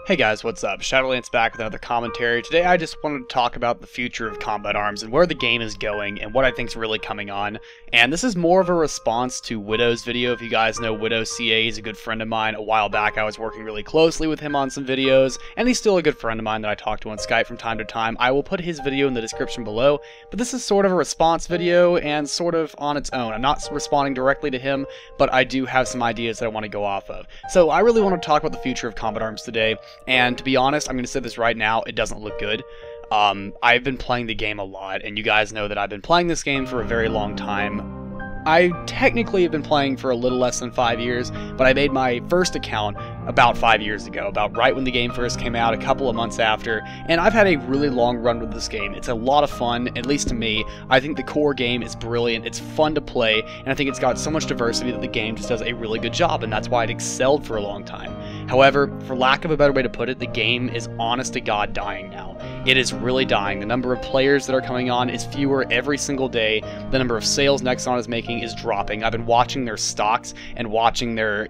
Hey guys, what's up? Shadowlands back with another commentary. Today I just wanted to talk about the future of combat arms and where the game is going and what I think is really coming on. And this is more of a response to Widow's video. If you guys know Widow CA, he's a good friend of mine. A while back I was working really closely with him on some videos, and he's still a good friend of mine that I talk to on Skype from time to time. I will put his video in the description below, but this is sort of a response video and sort of on its own. I'm not responding directly to him, but I do have some ideas that I want to go off of. So I really want to talk about the future of combat arms today. And to be honest, I'm going to say this right now, it doesn't look good. I've been playing the game a lot, and you guys know that I've been playing this game for a very long time. I technically have been playing for a little less than 5 years, but I made my first account about 5 years ago, about right when the game first came out, a couple of months after, and I've had a really long run with this game. It's a lot of fun, at least to me. I think the core game is brilliant, it's fun to play, and I think it's got so much diversity that the game just does a really good job, and that's why it excelled for a long time. However, for lack of a better way to put it, the game is honest to God dying now. It is really dying. The number of players that are coming on is fewer every single day. The number of sales Nexon is making is dropping. I've been watching their stocks and watching their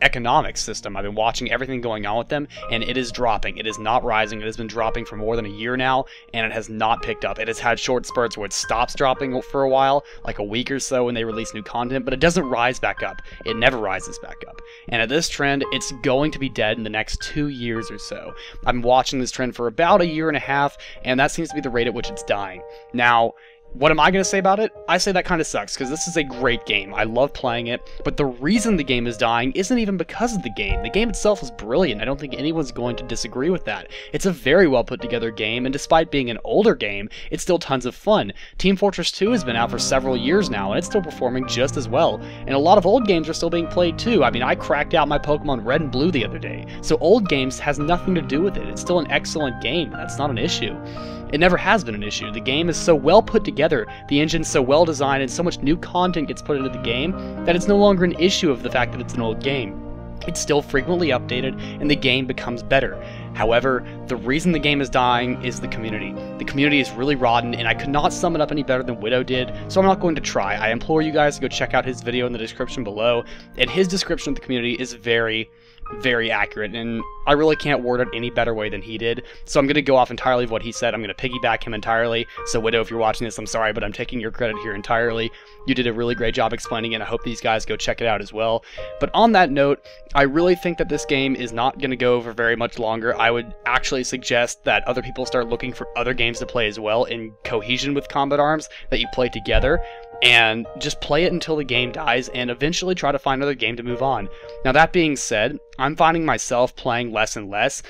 economic system. I've been watching everything going on with them, and it is dropping. It is not rising. It has been dropping for more than a year now, and it has not picked up. It has had short spurts where it stops dropping for a while, like a week or so when they release new content, but it doesn't rise back up. It never rises back up. And at this trend, it's going to be dead in the next 2 years or so. I've been watching this trend for about a year and a half, and that seems to be the rate at which it's dying. Now, what am I going to say about it? I say that kind of sucks, because this is a great game. I love playing it, but the reason the game is dying isn't even because of the game. The game itself is brilliant. I don't think anyone's going to disagree with that. It's a very well put together game, and despite being an older game, it's still tons of fun. Team Fortress 2 has been out for several years now, and it's still performing just as well. And a lot of old games are still being played too. I mean, I cracked out my Pokemon Red and Blue the other day. So old games has nothing to do with it. It's still an excellent game. That's not an issue. It never has been an issue. The game is so well put together, the engine's so well designed, and so much new content gets put into the game that it's no longer an issue of the fact that it's an old game. It's still frequently updated, and the game becomes better. However, the reason the game is dying is the community. The community is really rotten, and I could not sum it up any better than Widow did, so I'm not going to try. I implore you guys to go check out his video in the description below, and his description of the community is very accurate, and I really can't word it any better way than he did, so I'm going to go off entirely of what he said. I'm going to piggyback him entirely. So Widow, if you're watching this, I'm sorry, but I'm taking your credit here entirely. You did a really great job explaining it, and I hope these guys go check it out as well. But on that note, I really think that this game is not going to go for very much longer. I would actually suggest that other people start looking for other games to play as well in cohesion with combat arms that you play together, and just play it until the game dies, and eventually try to find another game to move on. Now, that being said, I'm finding myself playing less and less,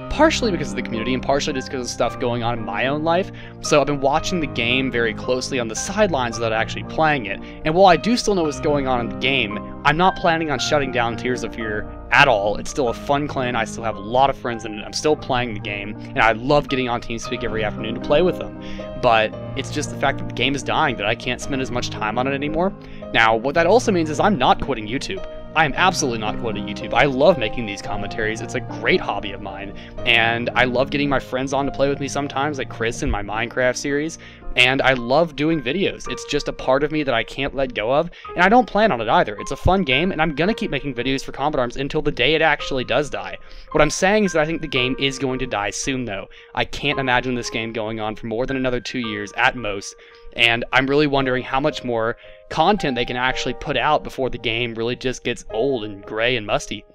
partially because of the community and partially just because of stuff going on in my own life. So I've been watching the game very closely on the sidelines without actually playing it. And while I do still know what's going on in the game, I'm not planning on shutting down Tears of Fear at all. It's still a fun clan. I still have a lot of friends in it. I'm still playing the game, and I love getting on TeamSpeak every afternoon to play with them. But it's just the fact that the game is dying that I can't spend as much time on it anymore. Now, what that also means is I'm not quitting YouTube. I am absolutely not quitting YouTube. I love making these commentaries. It's a great hobby of mine, and I love getting my friends on to play with me sometimes, like Chris in my Minecraft series, and I love doing videos. It's just a part of me that I can't let go of, and I don't plan on it either. It's a fun game, and I'm gonna keep making videos for Combat Arms until the day it actually does die. What I'm saying is that I think the game is going to die soon, though. I can't imagine this game going on for more than another 2 years at most, and I'm really wondering how much more content they can actually put out before the game really just gets old and gray and musty.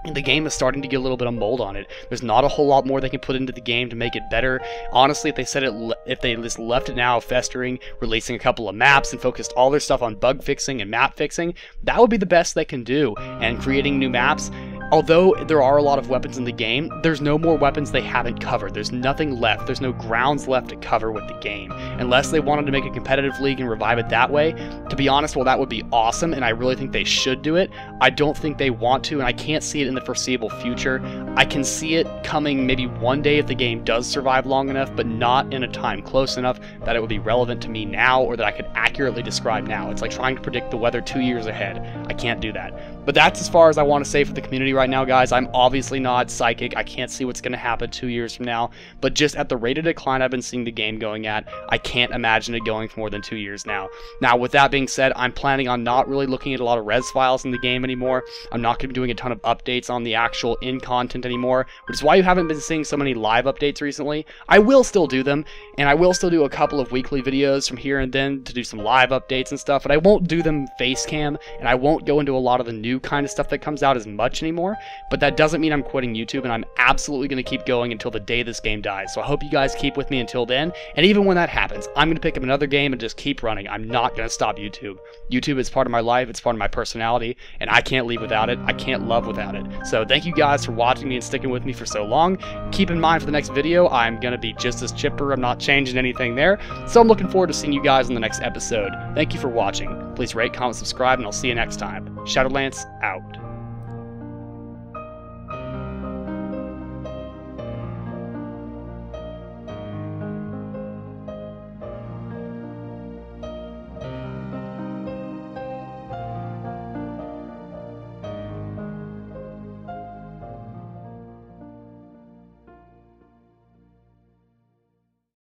And the game is starting to get a little bit of mold on it. There's not a whole lot more they can put into the game to make it better. Honestly, if they just left it now festering, releasing a couple of maps and focused all their stuff on bug fixing and map fixing, that would be the best they can do. And creating new maps, although there are a lot of weapons in the game, there's no more weapons they haven't covered. There's nothing left. There's no grounds left to cover with the game. Unless they wanted to make a competitive league and revive it that way, to be honest, well, that would be awesome, and I really think they should do it. I don't think they want to, and I can't see it in the foreseeable future. I can see it coming maybe one day if the game does survive long enough, but not in a time close enough that it would be relevant to me now or that I could accurately describe now. It's like trying to predict the weather 2 years ahead. I can't do that. But that's as far as I want to say for the community right now, guys. I'm obviously not psychic. I can't see what's going to happen 2 years from now. But just at the rate of decline I've been seeing the game going at, I can't imagine it going for more than 2 years now. Now, with that being said, I'm planning on not really looking at a lot of res files in the game anymore. I'm not going to be doing a ton of updates on the actual in-content anymore, which is why you haven't been seeing so many live updates recently. I will still do them, and I will still do a couple of weekly videos from here and then to do some live updates and stuff, but I won't do them face cam, and I won't go into a lot of the new kind of stuff that comes out as much anymore. But that doesn't mean I'm quitting YouTube, and I'm absolutely going to keep going until the day this game dies. So I hope you guys keep with me until then, and even when that happens, I'm going to pick up another game and just keep running. I'm not going to stop YouTube. YouTube is part of my life, it's part of my personality, and I can't leave without it. I can't love without it. So thank you guys for watching me and sticking with me for so long. Keep in mind for the next video, I'm going to be just as chipper. I'm not changing anything there. So I'm looking forward to seeing you guys in the next episode. Thank you for watching. Please rate, comment, subscribe, and I'll see you next time. Shadowlance out.